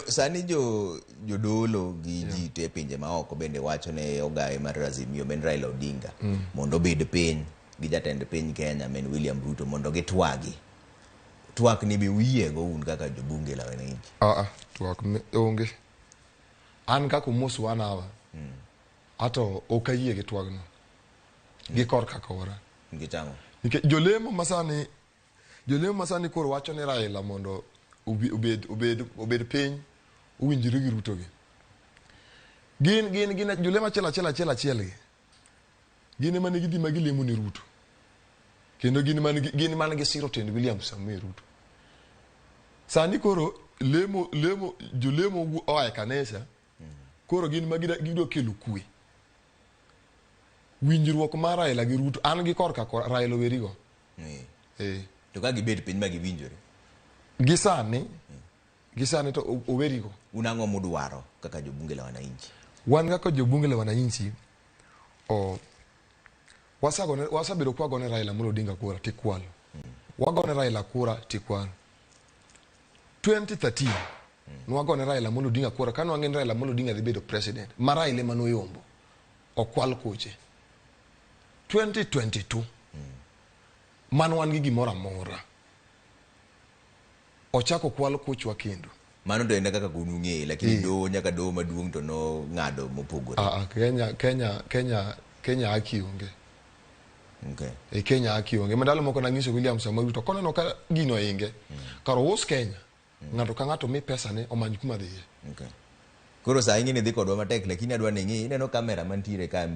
Sani jodolo gi ji te pinje ma oko bende wacho ne ogaye mar Azimio men Raila Odinga mondo bed piny gi jatend piny Kenya men William Ruto mondo gitwagi. Twak ni be uyiego un kaka jobunge la wananchi? Twak onge. An kako mos wanawa. Ato okayie gi twagno. Gi kor kakora. Ngichango. Jolemo masani koro wacho ne Raila mondo obed piny uwinjiri gi Ruto gi. Gin jolemo achiel gi. Gin ema nigi dima gilemo ni Ruto. Kendo gin man gi siro tend William Samuel Ruto. Sani koro jolemo oae kanisa koro gin ma gido kelo kwe. Winjruok mar Raila gi Ruto an gi korka Raila werigo. To ka gibed piny ma giwinjore. Gisani to owerigo. Unang'o mudwaro kaka jobunge la wananchi? Wan kaka jobunge la wananchi wasabedo kwagone Raila Amolo Odinga kura tikwalo. Wagone Raila kura tikwalo. 2013 nwagone Raila Amolo Odinga kura kano wang'en Raila Amolo Odinga dhi bedo president. Ma Raila manoyombo. Okwal koche. 2022 man wan gi gimoro amora. Ochako kwal kochwa kendo. Mano to enda kaka kunu ng'e lakini do nyaka do maduong' to no ng'ado mopogore. Kenya haki onge. Okay. Kenya haki onge. Mandalo moko nang'iso William Samoei Ruto kono no ka gino inge. Karo us Kenya. Ng'ato ka ng'ato mi pesa ne omany kuma dhiye. Okay. Koro sa ing'e ni dhi kodwa matek lakini adwa ni ng'i ineno kamera mantiere ka